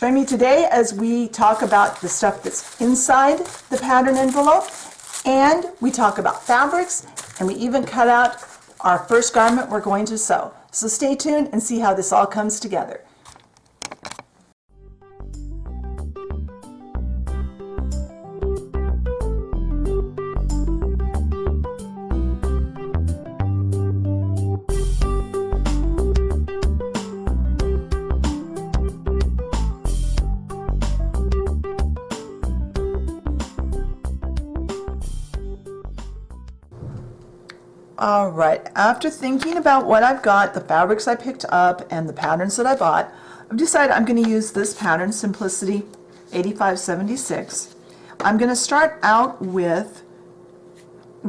Join me today as we talk about the stuff that's inside the pattern envelope, and we talk about fabrics, and we even cut out our first garment we're going to sew. So stay tuned and see how this all comes together. All right, after thinking about what I've got, the fabrics I picked up, and the patterns that I bought, I've decided I'm going to use this pattern, Simplicity 8576. I'm going to start out with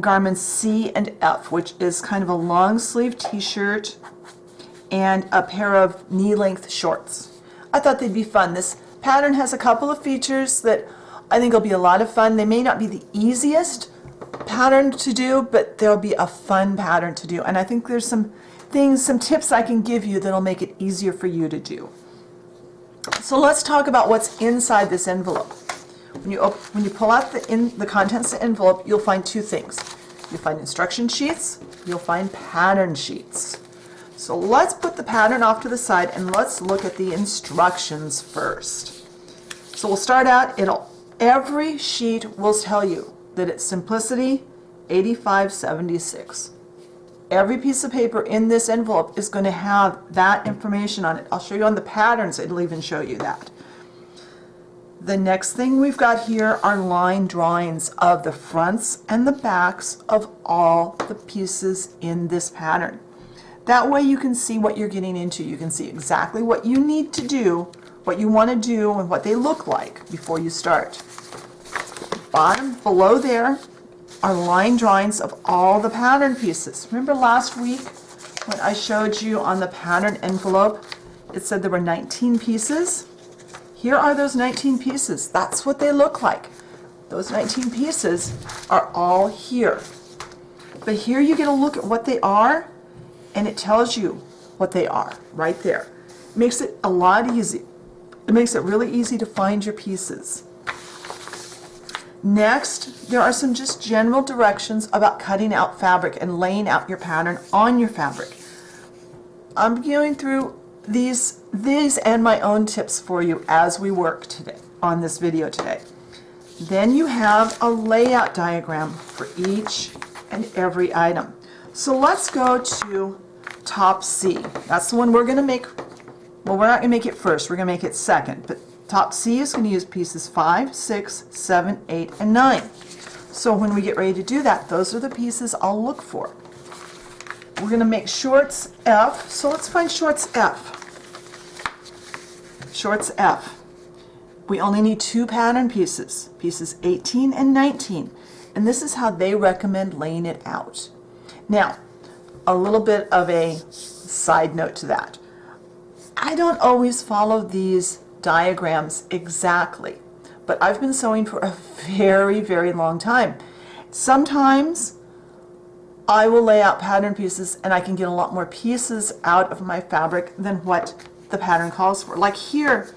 garments C and F, which is kind of a long sleeve t-shirt and a pair of knee-length shorts. I thought they'd be fun. This pattern has a couple of features that I think will be a lot of fun. They may not be the easiest pattern to do, but there'll be a fun pattern to do, and I think there's some tips I can give you that'll make it easier for you to do. So let's talk about what's inside this envelope. When you pull out the contents of the envelope, you'll find two things. You'll find instruction sheets, you'll find pattern sheets. So let's put the pattern off to the side and let's look at the instructions first. So we'll start out, every sheet will tell you that it's Simplicity 8576. Every piece of paper in this envelope is going to have that information on it. I'll show you on the patterns, it'll even show you that. The next thing we've got here are line drawings of the fronts and the backs of all the pieces in this pattern. That way you can see what you're getting into. You can see exactly what you need to do, what you want to do, and what they look like before you start. Bottom below there are line drawings of all the pattern pieces. Remember last week when I showed you on the pattern envelope, it said there were 19 pieces? Here are those 19 pieces. That's what they look like. Those 19 pieces are all here. But here you get a look at what they are, and it tells you what they are right there. It makes it a lot easy. It makes it really easy to find your pieces. Next, there are some just general directions about cutting out fabric and laying out your pattern on your fabric. I'm going through these and my own tips for you as we work today on this video today. Then you have a layout diagram for each and every item. So let's go to top C. That's the one we're going to make. Well, we're not going to make it first. We're going to make it second. But top C is going to use pieces 5, 6, 7, 8, and 9. So when we get ready to do that, those are the pieces I'll look for. We're going to make shorts F, so let's find shorts F. Shorts F. We only need 2 pattern pieces, pieces 18 and 19, and this is how they recommend laying it out. Now, a little bit of a side note to that. I don't always follow these diagrams exactly, but I've been sewing for a very, very long time. Sometimes I will lay out pattern pieces and I can get a lot more pieces out of my fabric than what the pattern calls for. Like here,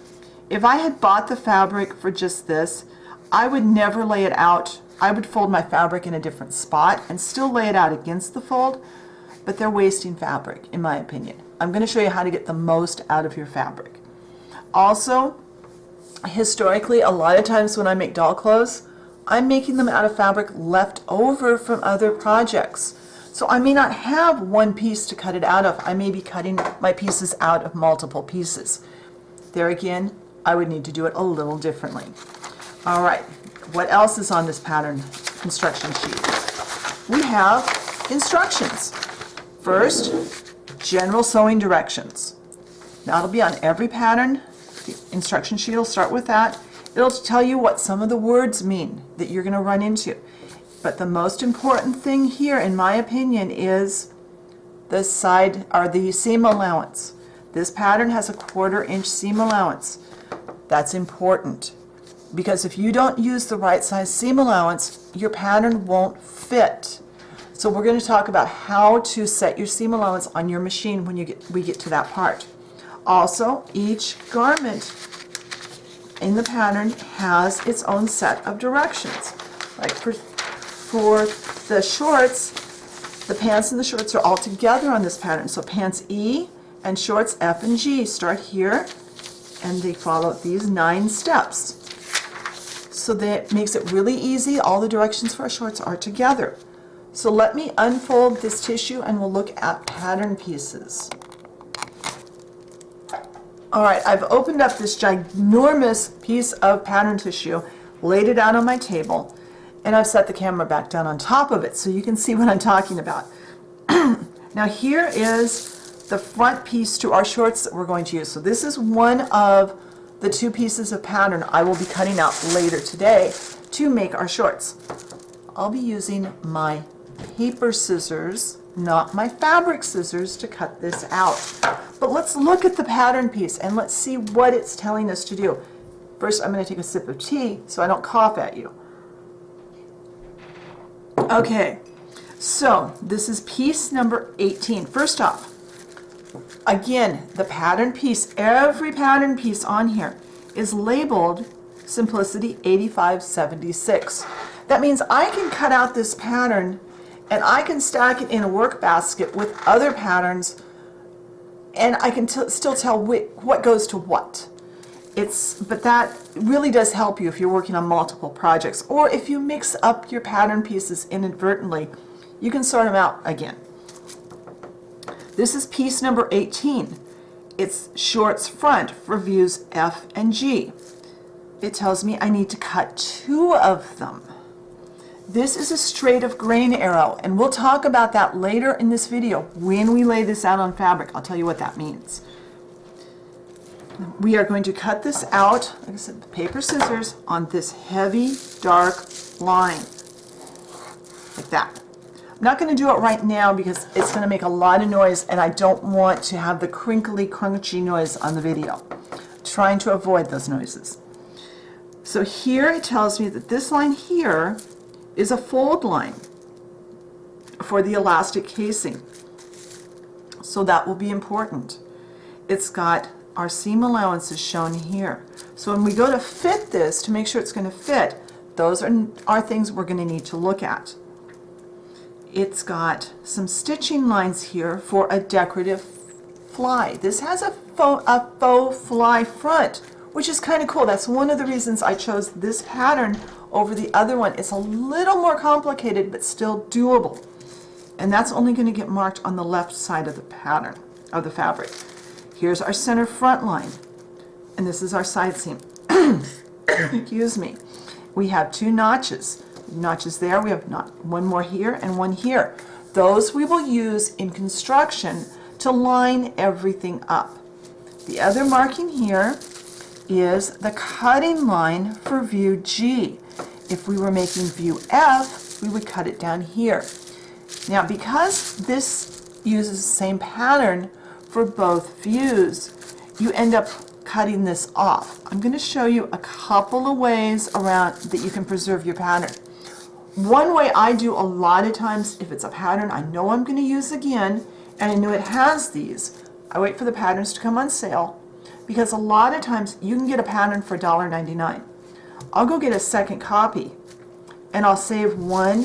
if I had bought the fabric for just this, I would never lay it out. I would fold my fabric in a different spot and still lay it out against the fold, but they're wasting fabric, in my opinion. I'm going to show you how to get the most out of your fabric. Also, historically, a lot of times when I make doll clothes, I'm making them out of fabric left over from other projects. So I may not have one piece to cut it out of. I may be cutting my pieces out of multiple pieces. There again, I would need to do it a little differently. All right, what else is on this pattern instruction sheet? We have instructions. First, general sewing directions. That'll be on every pattern. The instruction sheet will start with that. It'll tell you what some of the words mean that you're going to run into. But the most important thing here, in my opinion, is the side or the seam allowance. This pattern has a 1/4 inch seam allowance. That's important because if you don't use the right size seam allowance, your pattern won't fit. So we're going to talk about how to set your seam allowance on your machine when we get to that part. Also, each garment in the pattern has its own set of directions. Like for the shorts, the pants and the shorts are all together on this pattern. So pants E and shorts F and G start here, and they follow these 9 steps. So that makes it really easy. All the directions for our shorts are together. So let me unfold this tissue and we'll look at pattern pieces. All right, I've opened up this ginormous piece of pattern tissue, laid it out on my table, and I've set the camera back down on top of it so you can see what I'm talking about. Now here is the front piece to our shorts that we're going to use. So this is one of the 2 pieces of pattern I will be cutting out later today to make our shorts. I'll be using my paper scissors, not my fabric scissors, to cut this out. But let's look at the pattern piece and let's see what it's telling us to do. First, I'm going to take a sip of tea so I don't cough at you. Okay, so this is piece number 18. First off, again, the pattern piece, every pattern piece on here is labeled Simplicity 8576. That means I can cut out this pattern and I can stack it in a work basket with other patterns, and I can still tell what goes to what. But that really does help you if you're working on multiple projects, or if you mix up your pattern pieces inadvertently, you can sort them out again. This is piece number 18. It's shorts front for views F and G. It tells me I need to cut 2 of them. This is a straight of grain arrow, and we'll talk about that later in this video when we lay this out on fabric. I'll tell you what that means. We are going to cut this out, like I said, with paper scissors, on this heavy, dark line, like that. I'm not going to do it right now because it's going to make a lot of noise, and I don't want to have the crinkly, crunchy noise on the video. I'm trying to avoid those noises. So here it tells me that this line here is a fold line for the elastic casing. So that will be important. It's got our seam allowances shown here. So when we go to fit this, to make sure it's going to fit, those are things we're going to need to look at. It's got some stitching lines here for a decorative fly. This has a faux fly front, which is kind of cool. That's one of the reasons I chose this pattern over the other one. It's a little more complicated, but still doable. And that's only going to get marked on the left side of the pattern, of the fabric. Here's our center front line, and this is our side seam. Excuse me. We have 2 notches. Notches there. We have one more here and one here. Those we will use in construction to line everything up. The other marking here is the cutting line for view G. If we were making view F, we would cut it down here. Now, because this uses the same pattern for both views, you end up cutting this off. I'm going to show you a couple of ways around that you can preserve your pattern. One way I do a lot of times, if it's a pattern I know I'm going to use again, and I know it has these, I wait for the patterns to come on sale, because a lot of times you can get a pattern for $1.99. I'll go get a second copy, and I'll save one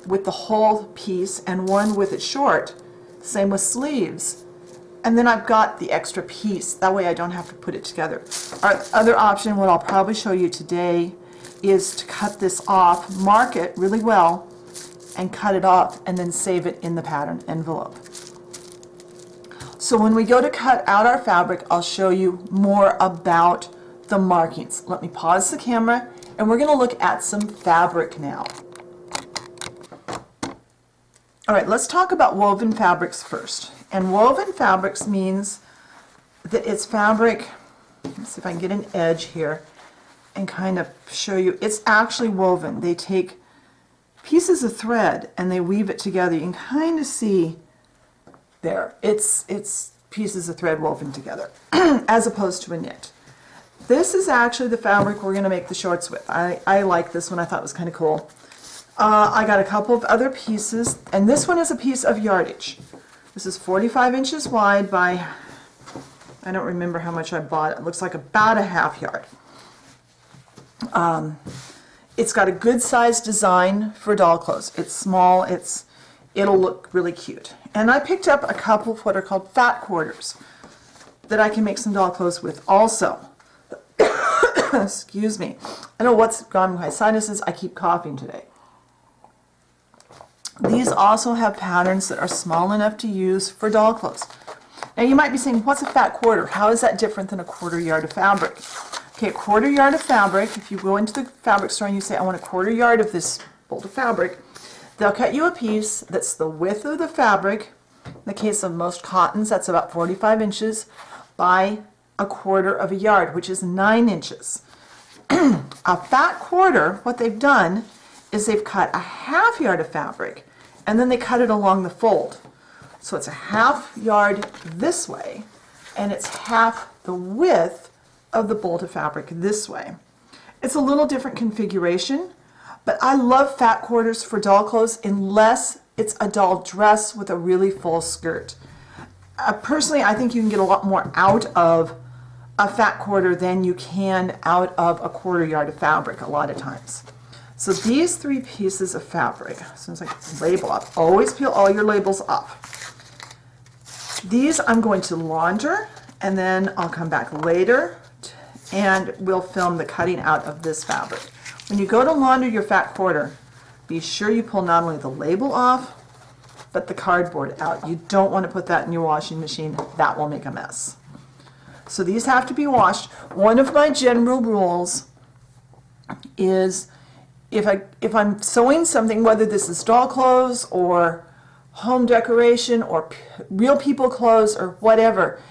with the whole piece and one with it short. Same with sleeves. And then I've got the extra piece. That way I don't have to put it together. Our other option, what I'll probably show you today, is to cut this off, mark it really well, and cut it off, and then save it in the pattern envelope. So when we go to cut out our fabric, I'll show you more about the markings. Let me pause the camera, and we're going to look at some fabric now. All right, let's talk about woven fabrics first. And woven fabrics means that it's fabric, let's see if I can get an edge here and kind of show you, it's actually woven. They take pieces of thread and they weave it together. You can kind of see there, it's pieces of thread woven together as opposed to a knit. This is actually the fabric we're going to make the shorts with. I like this one. I thought it was kind of cool. I got a couple of other pieces, and this one is a piece of yardage. This is 45 inches wide by, I don't remember how much I bought. It looks like about a half yard. It's got a good size design for doll clothes. It's small, it'll look really cute. And I picked up a couple of what are called fat quarters that I can make some doll clothes with also. Excuse me. I don't know what's gone with my sinuses. I keep coughing today. These also have patterns that are small enough to use for doll clothes. Now you might be saying, what's a fat quarter? How is that different than a quarter yard of fabric? Okay, a quarter yard of fabric, if you go into the fabric store and you say, I want a quarter yard of this bolt of fabric, they'll cut you a piece that's the width of the fabric. In the case of most cottons, that's about 45 inches by a quarter of a yard, which is 9 inches. A fat quarter, what they've done is they've cut a half yard of fabric and then they cut it along the fold. So it's a half yard this way and it's half the width of the bolt of fabric this way. It's a little different configuration, but I love fat quarters for doll clothes unless it's a doll dress with a really full skirt. Personally, I think you can get a lot more out of a fat quarter than you can out of a quarter yard of fabric a lot of times. So these 3 pieces of fabric, as soon as I get the label off, always peel all your labels off. These I'm going to launder and then I'll come back later and we'll film the cutting out of this fabric. When you go to launder your fat quarter, be sure you pull not only the label off, but the cardboard out. You don't want to put that in your washing machine. That will make a mess. So these have to be washed. One of my general rules is if I'm sewing something, whether this is doll clothes or home decoration or real people clothes or whatever,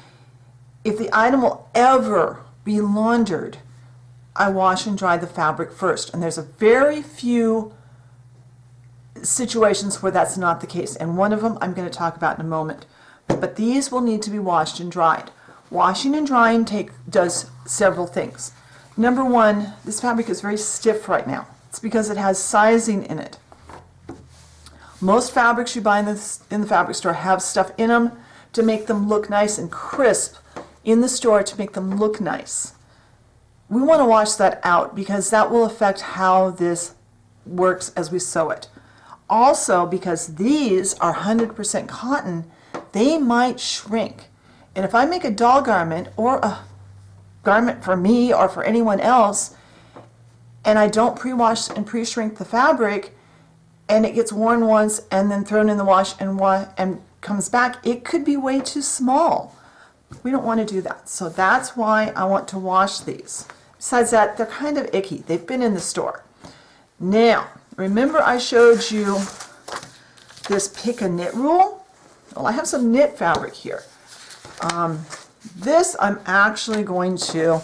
if the item will ever be laundered, I wash and dry the fabric first. And there's a very few situations where that's not the case. And one of them I'm going to talk about in a moment. But these will need to be washed and dried. Washing and drying does several things. Number one, this fabric is very stiff right now. It's because it has sizing in it. Most fabrics you buy in the fabric store have stuff in them to make them look nice and crisp in the store to make them look nice. We want to wash that out because that will affect how this works as we sew it. Also, because these are 100% cotton, they might shrink. And if I make a doll garment or a garment for me or for anyone else, and I don't pre-wash and pre-shrink the fabric, and it gets worn once and then thrown in the wash and comes back, it could be way too small. We don't want to do that. So that's why I want to wash these. Besides that, they're kind of icky. They've been in the store. Now, remember I showed you this pick a knit rule? Well, I have some knit fabric here. This I'm actually going to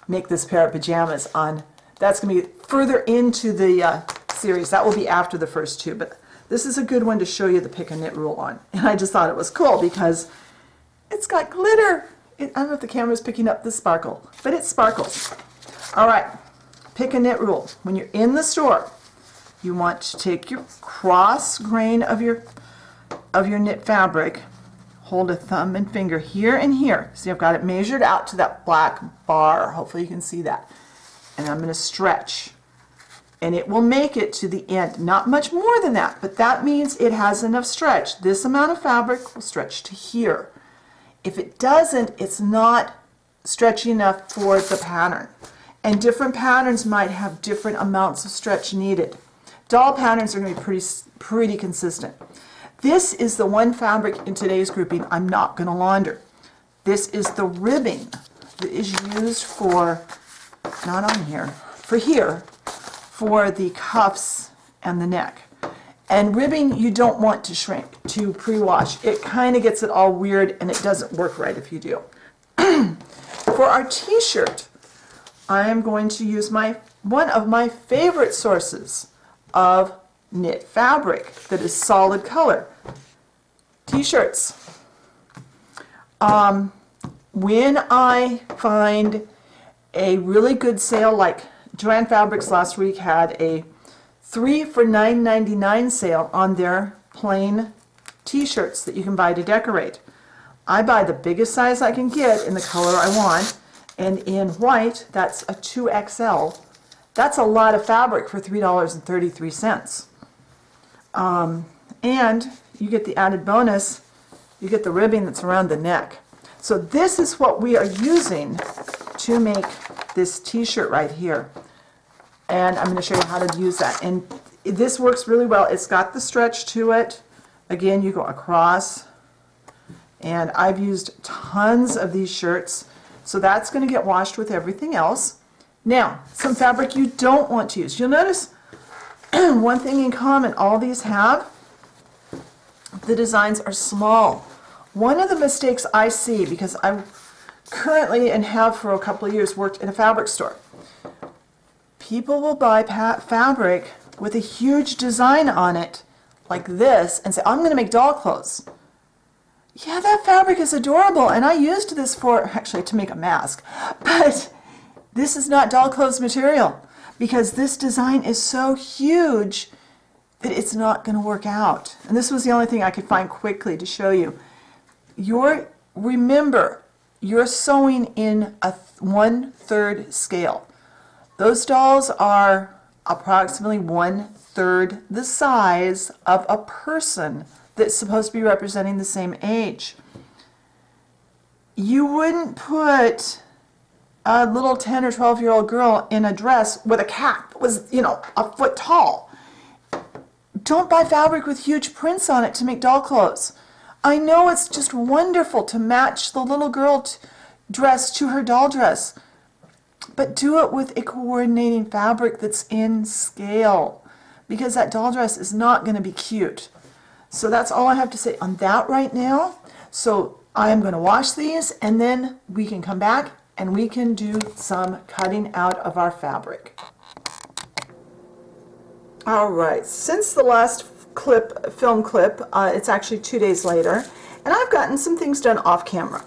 make this pair of pajamas on. That's going to be further into the series. That will be after the first 2, but this is a good one to show you the pick a knit rule on. And I just thought it was cool because it's got glitter. I don't know if the camera's picking up the sparkle, but it sparkles. All right, pick a knit rule. When you're in the store, you want to take your cross grain of your knit fabric, hold a thumb and finger here and here. See, I've got it measured out to that black bar. Hopefully you can see that. And I'm going to stretch. And it will make it to the end. Not much more than that, but that means it has enough stretch. This amount of fabric will stretch to here. If it doesn't, it's not stretchy enough for the pattern. And different patterns might have different amounts of stretch needed. Doll patterns are going to be pretty consistent. This is the one fabric in today's grouping I'm not going to launder. This is the ribbing that is used for, not on here, for here, for the cuffs and the neck. And ribbing you don't want to shrink, to pre-wash. It kind of gets it all weird and it doesn't work right if you do. For our t-shirt, I am going to use one of my favorite sources of knit fabric that is solid color. T-shirts. When I find a really good sale, like Joanne Fabrics last week had a 3 for $9.99 sale on their plain t-shirts that you can buy to decorate. I buy the biggest size I can get in the color I want, And in white, that's a 2XL. That's a lot of fabric for $3.33. And you get the added bonus, you get the ribbing that's around the neck. So this is what we are using to make this t-shirt right here. And I'm going to show you how to use that. And this works really well. It's got the stretch to it. Again, you go across. And I've used tons of these shirts. So that's going to get washed with everything else. Now, some fabric you don't want to use. You'll notice one thing in common, all these have, the designs are small. One of the mistakes I see, because I currently and have for a couple of years worked in a fabric store, people will buy fabric with a huge design on it, like this, and say, I'm going to make doll clothes. Yeah, that fabric is adorable, and I used this actually to make a mask, but this is not doll clothes material, because this design is so huge that it's not going to work out. And this was the only thing I could find quickly to show you. Remember, you're sewing in a 1/3 scale. Those dolls are approximately 1/3 the size of a person that's supposed to be representing the same age. You wouldn't put a little 10 or 12-year-old girl in a dress with a cap that was, a foot tall. Don't buy fabric with huge prints on it to make doll clothes. I know it's just wonderful to match the little girl dress to her doll dress, but do it with a coordinating fabric that's in scale, because that doll dress is not going to be cute. So that's all I have to say on that right now. So I'm going to wash these, and then we can come back and we can do some cutting out of our fabric. All right, since the last film clip, it's actually 2 days later, and I've gotten some things done off camera.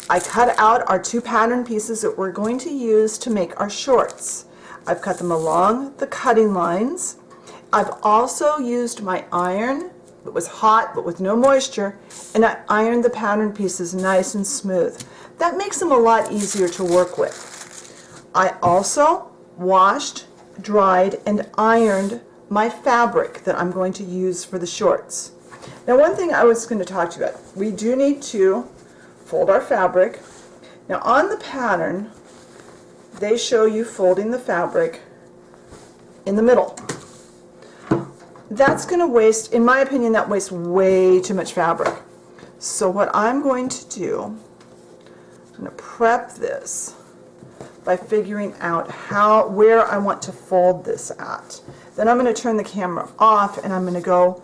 I cut out our 2 pattern pieces that we're going to use to make our shorts. I've cut them along the cutting lines. I've also used my iron. It was hot but with no moisture, and I ironed the pattern pieces nice and smooth. That makes them a lot easier to work with. I also washed, dried, and ironed my fabric that I'm going to use for the shorts. Now, one thing I was going to talk to you about, we do need to fold our fabric. Now, on the pattern, they show you folding the fabric in the middle. That's going to waste, in my opinion, that wastes way too much fabric. So what I'm going to do, I'm going to prep this by figuring out where I want to fold this at. Then I'm going to turn the camera off, and I'm going to go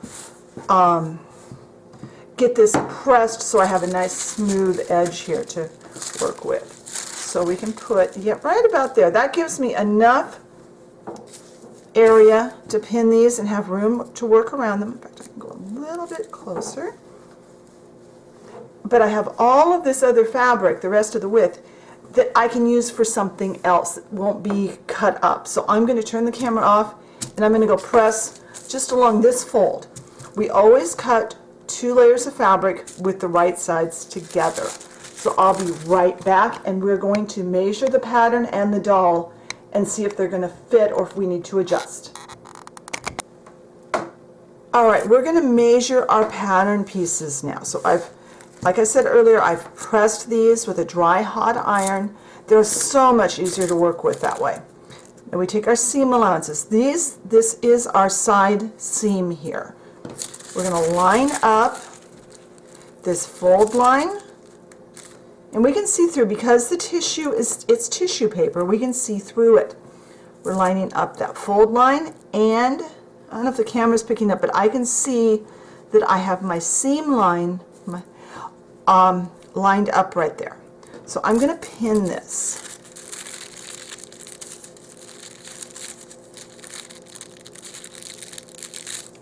get this pressed so I have a nice smooth edge here to work with. So we can put, right about there. That gives me enough area to pin these and have room to work around them. In fact, I can go a little bit closer. But I have all of this other fabric, the rest of the width, that I can use for something else that won't be cut up. So I'm going to turn the camera off, and I'm going to go press just along this fold. We always cut 2 layers of fabric with the right sides together. So I'll be right back, and we're going to measure the pattern and the doll and see if they're going to fit or if we need to adjust. All right, we're going to measure our pattern pieces now. So like I said earlier, I've pressed these with a dry hot iron. They're so much easier to work with that way. And we take our seam allowances. This is our side seam here. We're going to line up this fold line, and we can see through, because the tissue it's tissue paper, we can see through it. We're lining up that fold line, and I don't know if the camera's picking up, but I can see that I have my seam line lined up right there. So I'm going to pin this.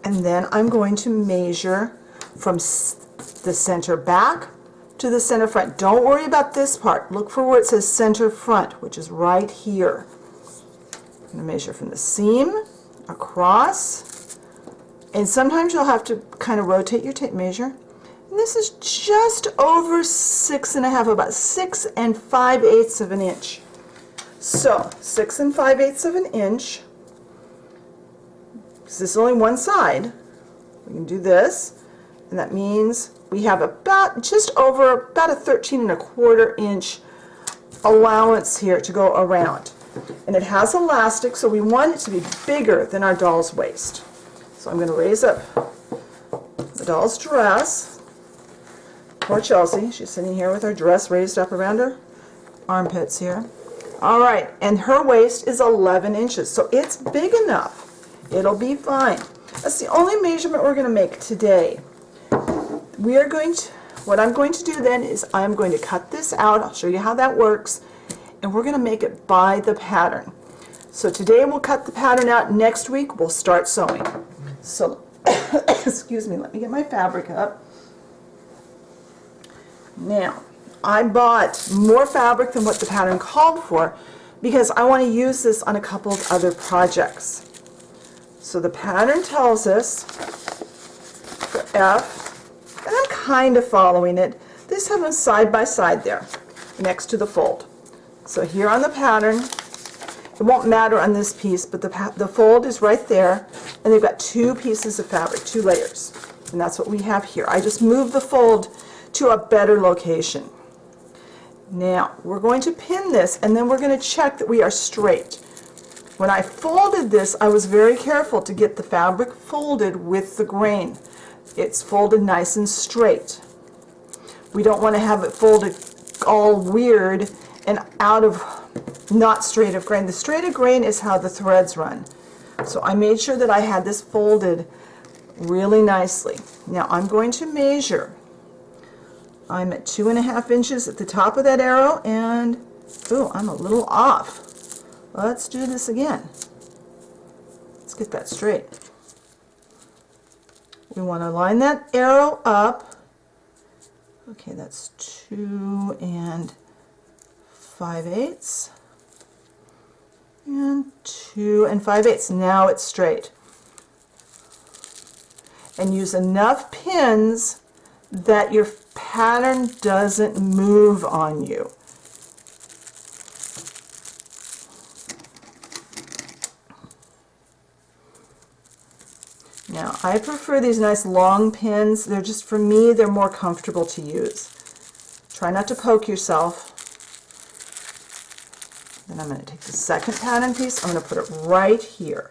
And then I'm going to measure from the center back to the center front. Don't worry about this part. Look for where it says center front, which is right here. I'm going to measure from the seam across. And sometimes you'll have to kind of rotate your tape measure. And this is just over 6.5, about 6 5/8 of an inch. So 6 5/8 of an inch, because this is only one side, we can do this, and that means we have about just over about a 13.25 inch allowance here to go around. And it has elastic, so we want it to be bigger than our doll's waist. So I'm going to raise up the doll's dress. Poor Chelsea, she's sitting here with her dress raised up around her armpits here. All right, and her waist is 11 inches, so it's big enough. It'll be fine. That's the only measurement we're going to make today. What I'm going to do then is I'm going to cut this out. I'll show you how that works, and we're going to make it by the pattern. So today we'll cut the pattern out. Next week we'll start sewing. So, excuse me, let me get my fabric up. Now, I bought more fabric than what the pattern called for because I want to use this on a couple of other projects. So the pattern tells us for F, and I'm kind of following it. These have them side by side there, next to the fold. So here on the pattern, it won't matter on this piece, but the fold is right there, and they've got 2 pieces of fabric, 2 layers, and that's what we have here. I just moved the fold to a better location. Now, we're going to pin this, and then we're going to check that we are straight. When I folded this, I was very careful to get the fabric folded with the grain. It's folded nice and straight. We don't want to have it folded all weird and out of not straight of grain. The straight of grain is how the threads run. So I made sure that I had this folded really nicely. Now I'm going to measure. I'm at 2.5 inches at the top of that arrow, and oh, I'm a little off. Let's do this again. Let's get that straight. We want to line that arrow up. Okay, that's 2 5/8 and 2 5/8. Now it's straight. And use enough pins that your pattern doesn't move on you. Now, I prefer these nice long pins. They're just, for me, they're more comfortable to use. Try not to poke yourself. Then I'm going to take the second pattern piece. I'm going to put it right here.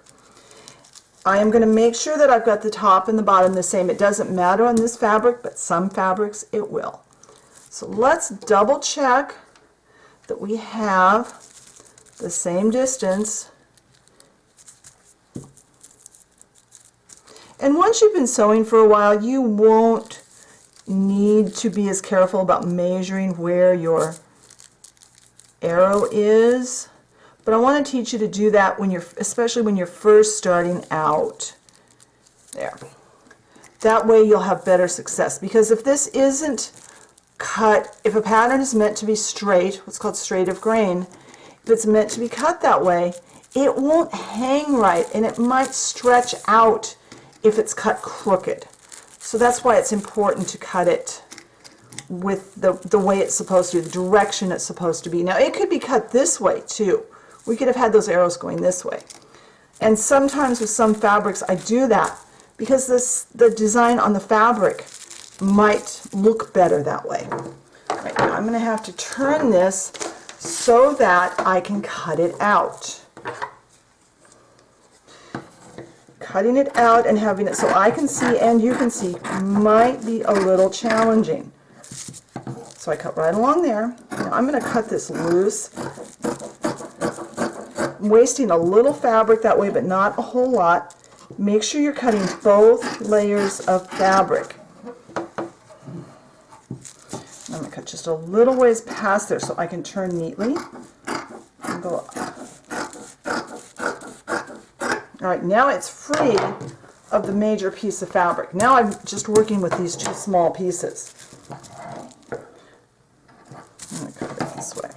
I am going to make sure that I've got the top and the bottom the same. It doesn't matter on this fabric, but some fabrics it will. So let's double check that we have the same distance. And once you've been sewing for a while, you won't need to be as careful about measuring where your arrow is. But I want to teach you to do that when especially when you're first starting out. There. That way you'll have better success. Because if this isn't cut, if a pattern is meant to be straight, what's called straight of grain, if it's meant to be cut that way, it won't hang right, and it might stretch out if it's cut crooked. So that's why it's important to cut it with the way it's supposed to be, the direction it's supposed to be. Now it could be cut this way too. We could have had those arrows going this way. And sometimes with some fabrics I do that because the design on the fabric might look better that way. All right, now I'm going to have to turn this so that I can cut it out. Cutting it out and having it so I can see and you can see might be a little challenging. So I cut right along there. Now I'm going to cut this loose. I'm wasting a little fabric that way, but not a whole lot. Make sure you're cutting both layers of fabric. I'm going to cut just a little ways past there so I can turn neatly and go up. All right, now it's free of the major piece of fabric. Now I'm just working with these 2 small pieces. I'm going to cut it this way.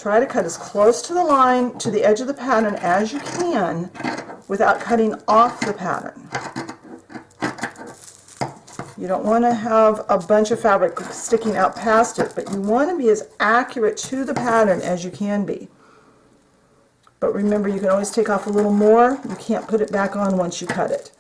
Try to cut as close to the line, to the edge of the pattern as you can without cutting off the pattern. You don't want to have a bunch of fabric sticking out past it, but you want to be as accurate to the pattern as you can be. But remember, you can always take off a little more. You can't put it back on once you cut it.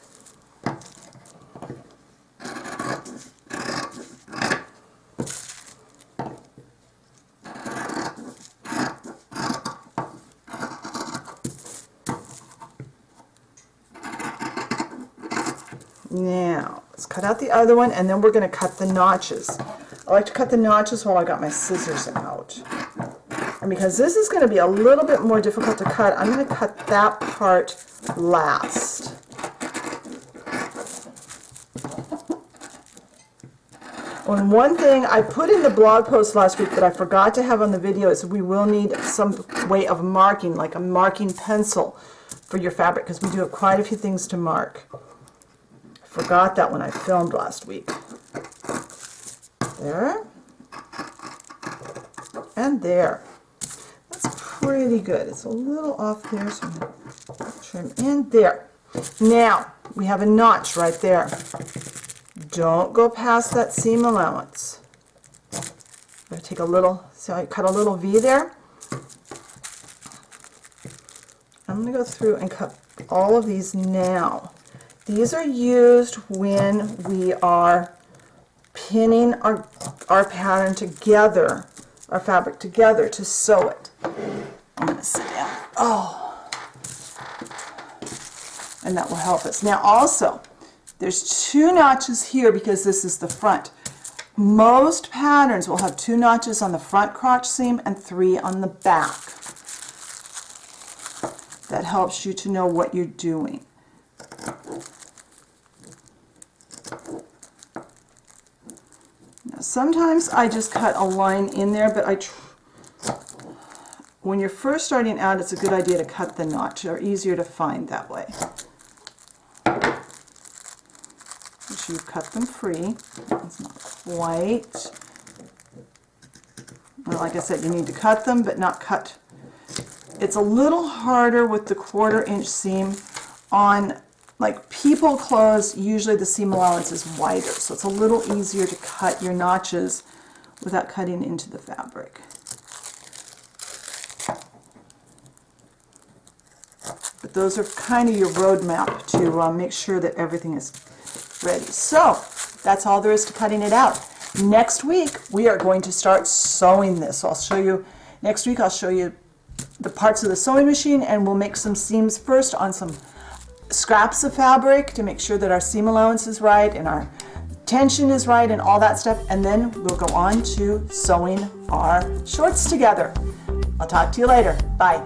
Now, let's cut out the other one, and then we're going to cut the notches. I like to cut the notches while I got my scissors out. And because this is going to be a little bit more difficult to cut, I'm going to cut that part last. And one thing I put in the blog post last week that I forgot to have on the video is we will need some way of marking, like a marking pencil for your fabric, because we do have quite a few things to mark. Forgot that when I filmed last week. There. And there. That's pretty good. It's a little off there, so I'm going to trim in there. Now, we have a notch right there. Don't go past that seam allowance. I'm going to take a little, see how I cut a little V there? I'm going to go through and cut all of these now. These are used when we are pinning our pattern together, our fabric together to sew it. I'm going to sit down. Oh, and that will help us. Now also, there's 2 notches here because this is the front. Most patterns will have 2 notches on the front crotch seam and 3 on the back. That helps you to know what you're doing. Now, sometimes I just cut a line in there, but when you're first starting out, it's a good idea to cut the notch. They're easier to find that way. Make sure you cut them free. It's not quite. Well, like I said, you need to cut them, but not cut. It's a little harder with the 1/4 inch seam on, like, people clothes. Usually the seam allowance is wider, so it's a little easier to cut your notches without cutting into the fabric. But those are kind of your roadmap to make sure that everything is ready. So that's all there is to cutting it out. Next week we are going to start sewing this. So I'll show you, next week I'll show you the parts of the sewing machine, and we'll make some seams first on some scraps of fabric to make sure that our seam allowance is right and our tension is right and all that stuff, and then we'll go on to sewing our shorts together. I'll talk to you later. Bye.